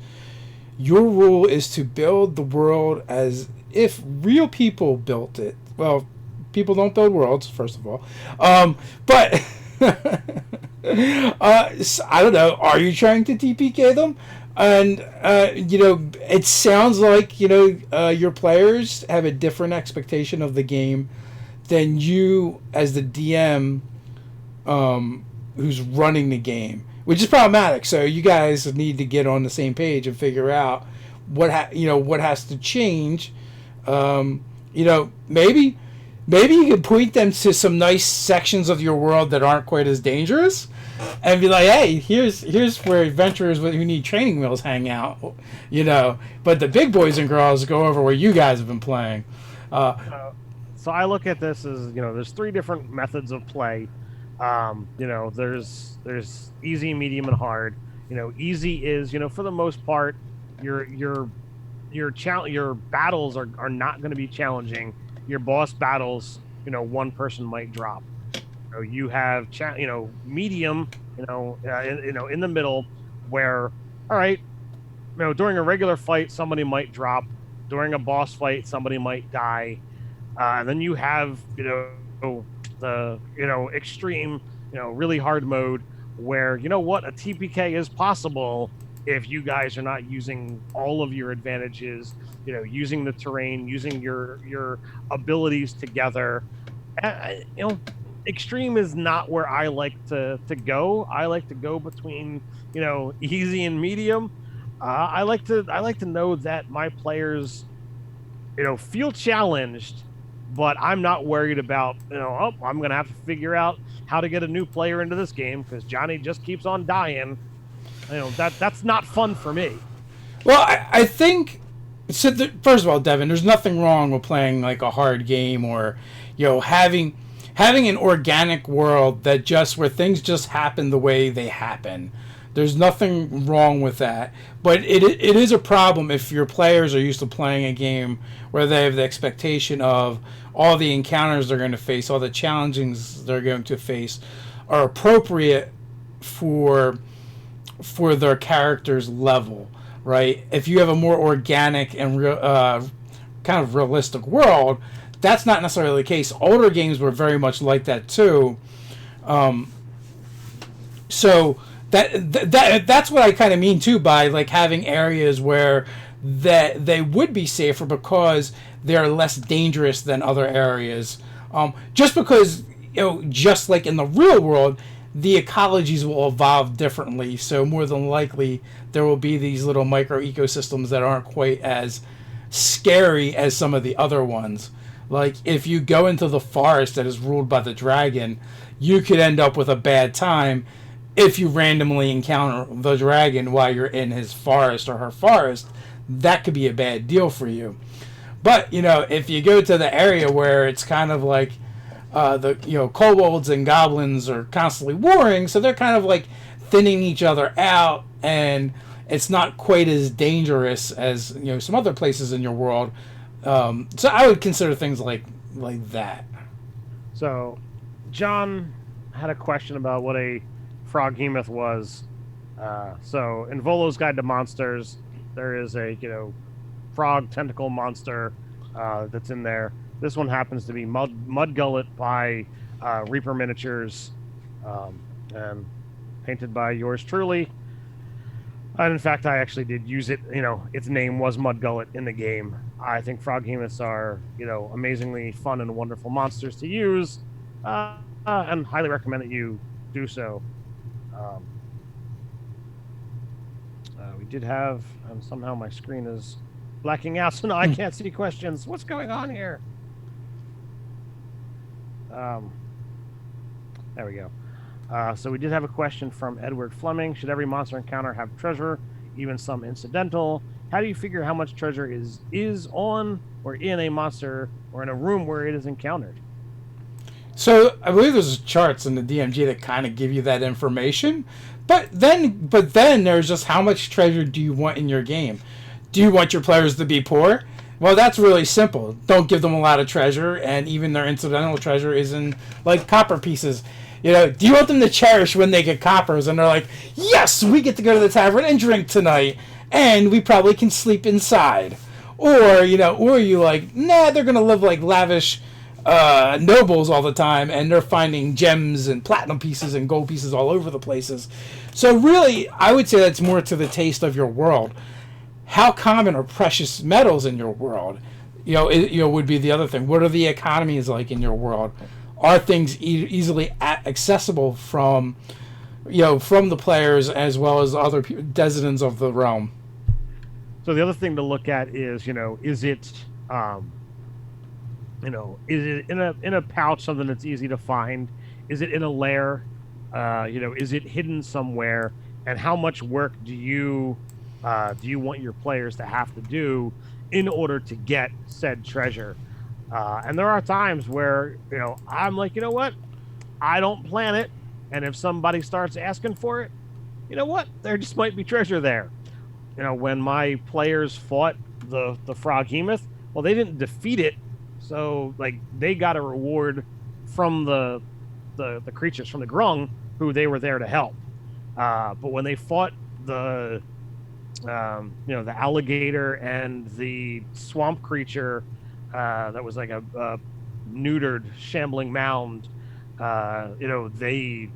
your rule is to build the world as if real people built it? Well, people don't build worlds, first of all. But I don't know. Are you trying to TPK them? And it sounds like your players have a different expectation of the game than you as the DM, who's running the game, which is problematic. So you guys need to get on the same page and figure out what has to change. Maybe you can point them to some nice sections of your world that aren't quite as dangerous, and be like, hey, here's where adventurers who need training wheels hang out, But the big boys and girls go over where you guys have been playing. So I look at this as there's 3 different methods of play. There's easy, medium, and hard. Easy is for the most part your battles are not going to be challenging. Your boss battles, one person might drop. You have medium, in the middle, where all right, during a regular fight somebody might drop. During a boss fight somebody might die. And then you have the extreme, really hard mode where a TPK is possible if you guys are not using all of your advantages, using the terrain, using your abilities together. Extreme is not where I like to go. I like to go between easy and medium. I like to know that my players feel challenged, but I'm not worried about I'm gonna have to figure out how to get a new player into this game because Johnny just keeps on dying. That's not fun for me. Well, I think so. First of all, Devin, there's nothing wrong with playing like a hard game or having an organic world that where things just happen the way they happen. There's nothing wrong with that. But it is a problem if your players are used to playing a game where they have the expectation of all the encounters they're going to face, all the challenges they're going to face are appropriate for their character's level, right? If you have a more organic and kind of realistic world, that's not necessarily the case. Older games were very much like that too. So that's what I kind of mean too by like having areas where that they would be safer because they're less dangerous than other areas. Just because, just like in the real world, the ecologies will evolve differently. So more than likely, there will be these little micro ecosystems that aren't quite as scary as some of the other ones. Like if you go into the forest that is ruled by the dragon, you could end up with a bad time if you randomly encounter the dragon while you're in his forest or her forest. That could be a bad deal for you. But if you go to the area where it's kind of like the kobolds and goblins are constantly warring, so they're kind of like thinning each other out, and it's not quite as dangerous as some other places in your world. So I would consider things like that. So John had a question about what a froghemoth was. So in Volo's Guide to Monsters, there is a frog tentacle monster that's in there. This one happens to be Mudgullet by Reaper Miniatures, and painted by yours truly. And in fact, I actually did use it. Its name was Mudgullet in the game. I think froghemoths are amazingly fun and wonderful monsters to use, and highly recommend that you do so. We did have, and somehow my screen is blacking out, so now I can't see questions. What's going on here? There we go. So we did have a question from Edward Fleming. Should every monster encounter have treasure, even some incidental? How do you figure how much treasure is on or in a monster or in a room where it is encountered? So I believe there's charts in the DMG that kind of give you that information. But then there's just how much treasure do you want in your game? Do you want your players to be poor? Well, that's really simple. Don't give them a lot of treasure, and even their incidental treasure is in like copper pieces. Do you want them to cherish when they get coppers and they're like, yes, we get to go to the tavern and drink tonight, and we probably can sleep inside? Or you like, nah, they're gonna live like lavish nobles all the time, and they're finding gems and platinum pieces and gold pieces all over the places. So really, I would say that's more to the taste of your world. How common are precious metals in your world? Would be the other thing. What are the economies like in your world? Are things easily accessible from the players as well as other denizens of the realm? So the other thing to look at is, is it in a pouch, something that's easy to find? Is it in a lair? Is it hidden somewhere? And how much work do you want your players to have to do in order to get said treasure? And there are times where, I'm like, what? I don't plan it. And if somebody starts asking for it, there just might be treasure there. When my players fought the froghemoth, well, they didn't defeat it. So, they got a reward from the creatures, from the grung, who they were there to help. But when they fought the alligator and the swamp creature, that was like a neutered, shambling mound, they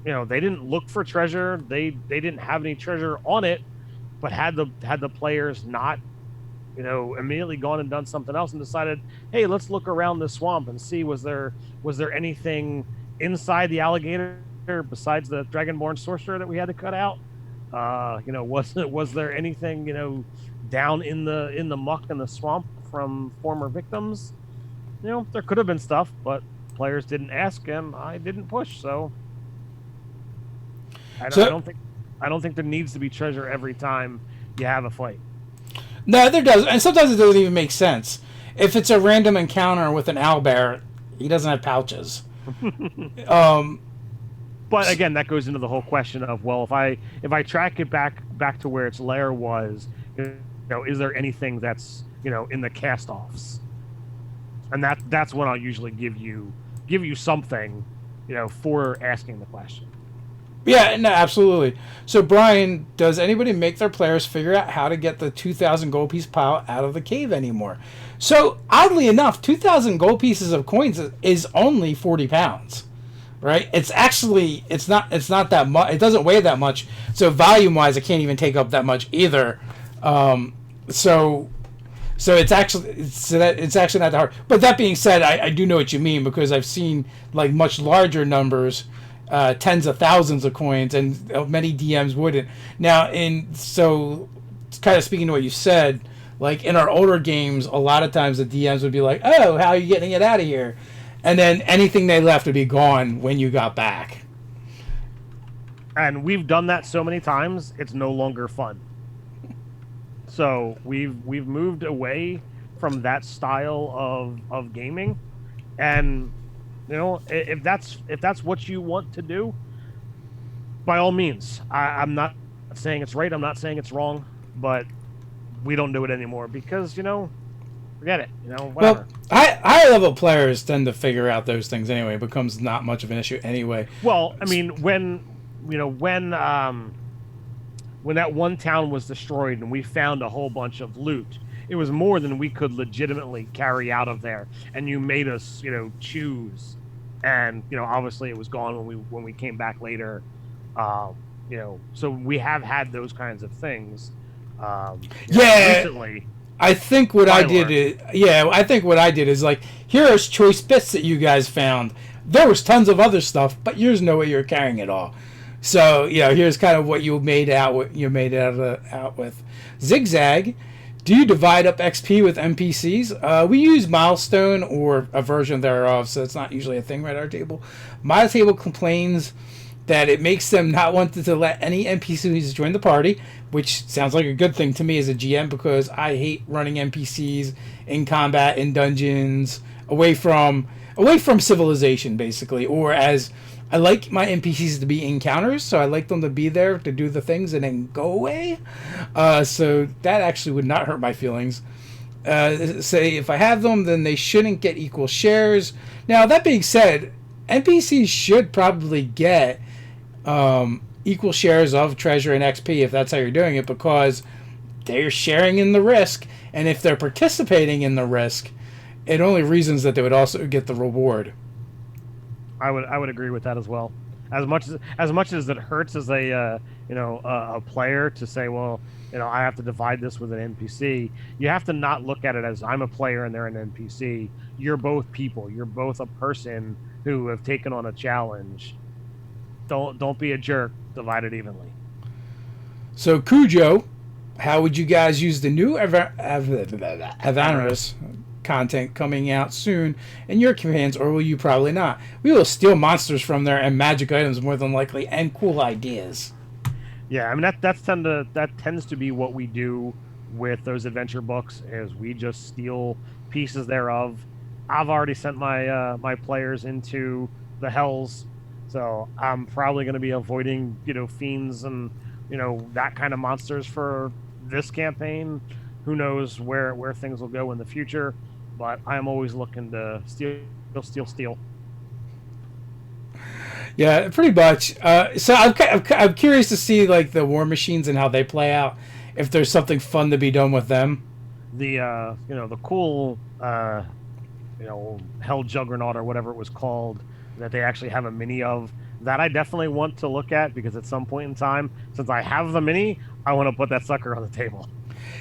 didn't look for treasure. They didn't have any treasure on it, but had the players not, immediately gone and done something else and decided, hey, let's look around the swamp and see was there anything inside the alligator besides the dragonborn sorcerer that we had to cut out? Was there anything down in the muck and the swamp from former victims? There could have been stuff, but players didn't ask and I didn't push. So I don't think there needs to be treasure every time you have a fight. No, there does, and sometimes it doesn't even make sense. If it's a random encounter with an owlbear, he doesn't have pouches. But again, that goes into the whole question of, well, if I track it back to where its lair was, is there anything that's in the cast-offs? And that's when I'll usually give you something, for asking the question. Yeah, no, absolutely. So, Brian, does anybody make their players figure out how to get the 2,000 gold piece pile out of the cave anymore? So, oddly enough, 2,000 gold pieces of coins is only 40 pounds, right? It's not that much. It doesn't weigh that much. So, volume-wise, it can't even take up that much either. So it's actually not that hard. But that being said, I do know what you mean, because I've seen like much larger numbers. Tens of thousands of coins, and many DMs wouldn't. Now, so kind of speaking to what you said, like in our older games, a lot of times the DMs would be like, "Oh, how are you getting it out of here?" And then anything they left would be gone when you got back. And we've done that so many times, it's no longer fun. So we've moved away from that style of gaming, and if that's what you want to do, by all means. I'm not saying it's right. I'm not saying it's wrong, but we don't do it anymore because forget it. Whatever. Well, high level players tend to figure out those things anyway. It becomes not much of an issue anyway. Well, I mean, when that one town was destroyed and we found a whole bunch of loot, it was more than we could legitimately carry out of there, and you made us, choose. And obviously it was gone when we came back later. So we have had those kinds of things. Recently. I think what I did is like, here's choice bits that you guys found. There was tons of other stuff, but there's no way you're carrying it all. So here's kind of what you made out with. Zigzag. Do you divide up XP with NPCs? We use Milestone or a version thereof, so it's not usually a thing right at our table. My table complains that it makes them not want to let any NPCs join the party, which sounds like a good thing to me as a GM, because I hate running NPCs in combat, in dungeons, away from civilization, basically, or as... I like my NPCs to be encounters, so I like them to be there to do the things and then go away. So that actually would not hurt my feelings. Say if I have them, then they shouldn't get equal shares. Now, that being said, NPCs should probably get equal shares of treasure and XP if that's how you're doing it, because they're sharing in the risk, and if they're participating in the risk, it only reasons that they would also get the reward. I would agree with that as well. As much as it hurts as a player to say, well, I have to divide this with an NPC. You have to not look at it as I'm a player and they're an NPC. You're both people. You're both a person who have taken on a challenge. Don't be a jerk. Divide it evenly. So Cujo, how would you guys use the new Avanorous content coming out soon in your campaigns, or will you probably not? We will steal monsters from there and magic items more than likely, and cool ideas. Yeah, I mean that tends to be what we do with those adventure books, is we just steal pieces thereof. I've already sent my players into the hells, so I'm probably going to be avoiding fiends and that kind of monsters for this campaign. Who knows where things will go in the future? But I'm always looking to steal. Yeah, pretty much. So I'm curious to see like the war machines and how they play out. If there's something fun to be done with them. The the cool Hell Juggernaut or whatever it was called that they actually have a mini of, that I definitely want to look at, because at some point in time, since I have the mini, I want to put that sucker on the table.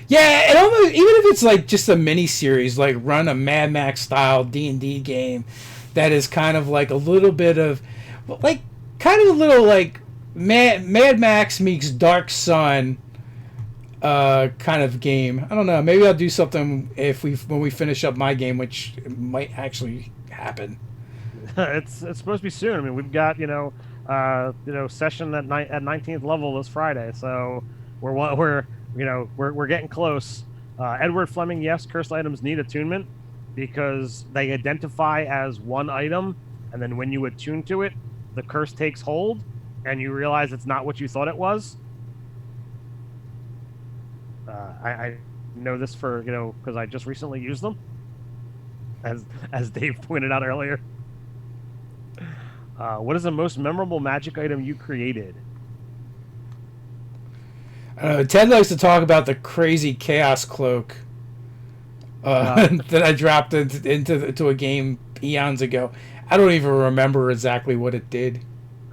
Yeah, it almost, even if it's like just a mini series, like run a Mad Max style D&D game that is kind of like a little bit of, like, kind of a little like Mad Max meets Dark Sun kind of game. I don't know. Maybe I'll do something when we finish up my game, which might actually happen. It's supposed to be soon. I mean, we've got session at 19th level this Friday, so we're getting close. Edward Fleming, yes, cursed items need attunement because they identify as one item, and then when you attune to it, the curse takes hold and you realize it's not what you thought it was. I know this for, because I just recently used them, as Dave pointed out earlier. What is the most memorable magic item you created? Ted likes to talk about the crazy chaos cloak that I dropped into a game eons ago. I don't even remember exactly what it did.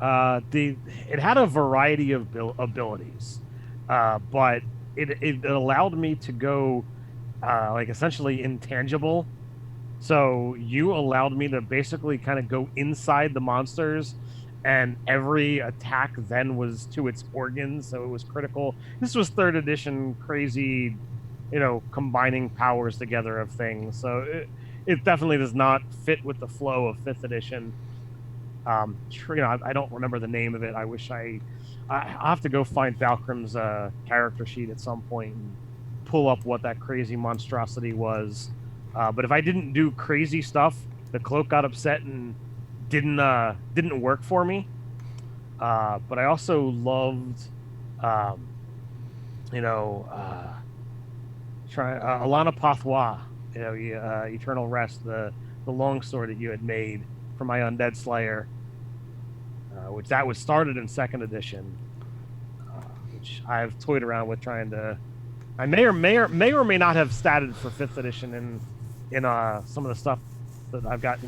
It had a variety of abilities, but it allowed me to go like essentially intangible. So you allowed me to basically kind of go inside the monsters, and every attack then was to its organs, so it was critical. This was 3rd edition crazy, combining powers together of things. So it definitely does not fit with the flow of 5th edition. I don't remember the name of it. I wish I'll have to go find Valkrim's character sheet at some point and pull up what that crazy monstrosity was. But if I didn't do crazy stuff, the cloak got upset and didn't work for me. But I also loved, Alana Pathwa, Eternal Rest, the longsword that you had made for my Undead Slayer, which that was started in 2nd edition, which I've toyed around with trying to. I may or may not have statted for 5th edition in some of the stuff that I've got,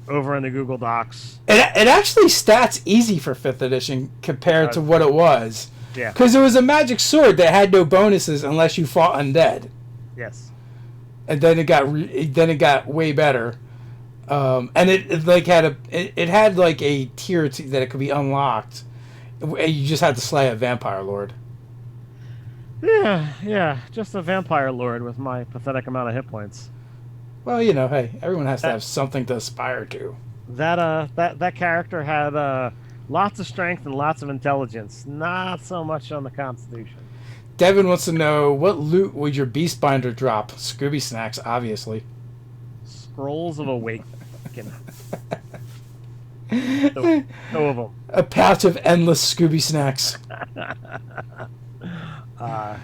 over in the Google Docs. It actually stats easy for 5th edition compared to what it was. Yeah. Because it was a magic sword that had no bonuses unless you fought undead. Yes. And then it got way better. And it had like a tier that it could be unlocked. You just had to slay a vampire lord. Yeah, just a vampire lord with my pathetic amount of hit points. Well, hey, everyone has to have something to aspire to. That character had lots of strength and lots of intelligence. Not so much on the Constitution. Devin wants to know, what loot would your beast binder drop? Scooby snacks, obviously. Scrolls of Awakening. Two of them. A pouch of endless Scooby snacks.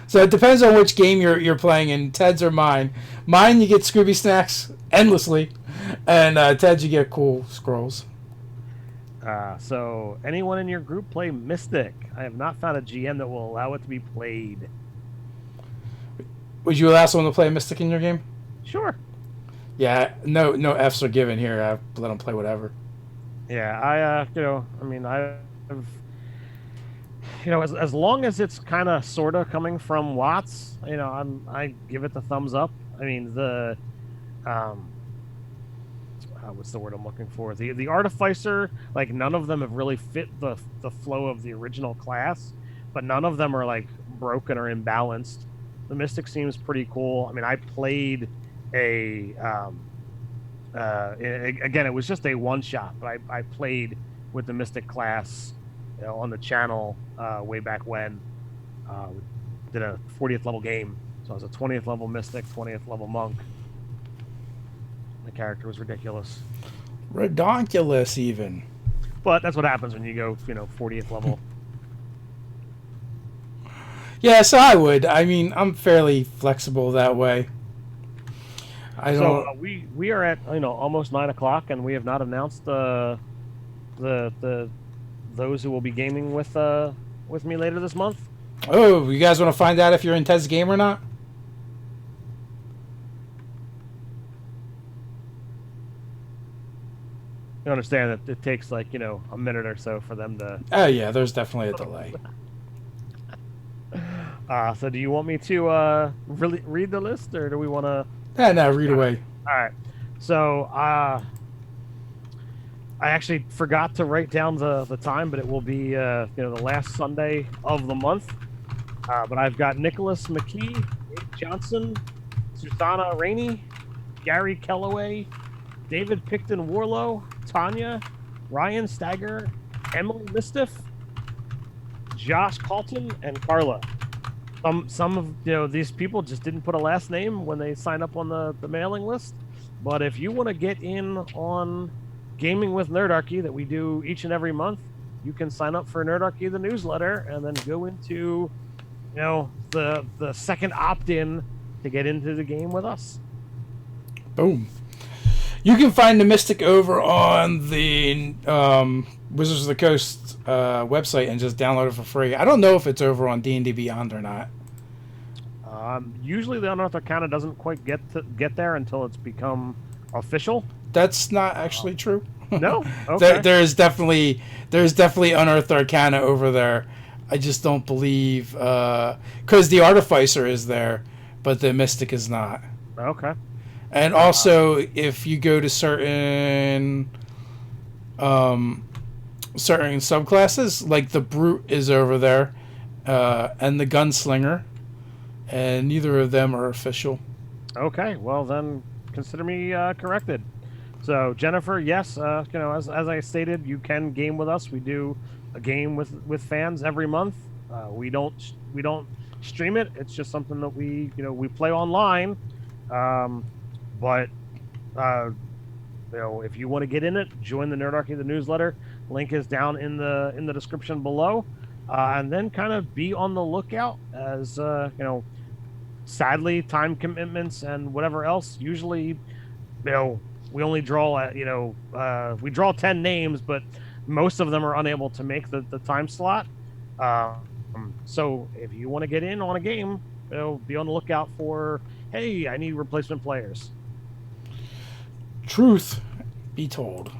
So it depends on which game you're playing in. Ted's or mine. Mine, you get Scooby snacks endlessly, and Ted's, you get cool scrolls. So anyone in your group play Mystic? I have not found a GM that will allow it to be played. Would you allow someone to play Mystic in your game? Sure. Yeah, no Fs are given here. I let them play whatever. Yeah, I've as long as it's kind of sort of coming from Watts, I give it the thumbs up. I mean, the what's the word I'm looking for? The Artificer, like, none of them have really fit the flow of the original class, but none of them are like broken or imbalanced. The Mystic seems pretty cool. I mean, I played again, it was just a one shot, but I played with the Mystic class, on the channel way back when. Did a 40th level game, so I was a 20th level Mystic, 20th level Monk. The character was ridiculous. Redonkulous, even. But that's what happens when you go, 40th level. Yeah, so I would. I mean, I'm fairly flexible that way. We are at almost 9 o'clock, and we have not announced the those who will be gaming with me later this month. Oh, you guys want to find out if you're in Ted's game or not? You understand that it takes like a minute or so for them to. Oh yeah, there's definitely a delay. So do you want me to really read the list, or do we want to? No, read away. All right. So I actually forgot to write down the time, but it will be the last Sunday of the month. But I've got Nicholas McKee, Dave Johnson, Susanna Rainey, Gary Kellaway, David Picton Warlow, Tanya, Ryan Stagger, Emily Mistiff, Josh Colton, and Carla. Some of these people just didn't put a last name when they signed up on the mailing list. But if you want to get in on Gaming with Nerdarchy that we do each and every month, you can sign up for Nerdarchy the newsletter and then go into, the second opt-in to get into the game with us. Boom. You can find the Mystic over on the Wizards of the Coast website and just download it for free. I don't know if it's over on D&D Beyond or not. Usually the Unearthed Arcana doesn't quite get there until it's become official. That's not actually true. No? Okay. There's definitely Unearthed Arcana over there. I just don't believe... Because the Artificer is there, but the Mystic is not. Okay. And also, if you go to certain subclasses, like the Brute is over there, and the Gunslinger, and neither of them are official. Okay, well then consider me corrected. So Jennifer, yes, as I stated, you can game with us. We do a game with fans every month. We don't stream it. It's just something that we play online. But if you want to get in it, join the Nerdarchy the newsletter. Link is down in the description below, and then kind of be on the lookout as sadly time commitments and whatever else. Usually, we only draw we draw 10 names, but most of them are unable to make the time slot. So if you want to get in on a game, be on the lookout for, hey, I need replacement players. Truth be told.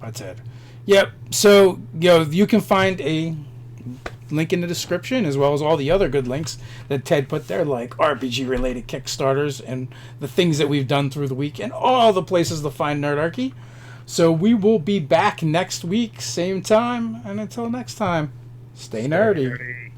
That's it. Yep. So, you can find a link in the description as well as all the other good links that Ted put there, like RPG-related Kickstarters and the things that we've done through the week and all the places to find Nerdarchy. So we will be back next week, same time. And until next time, stay nerdy.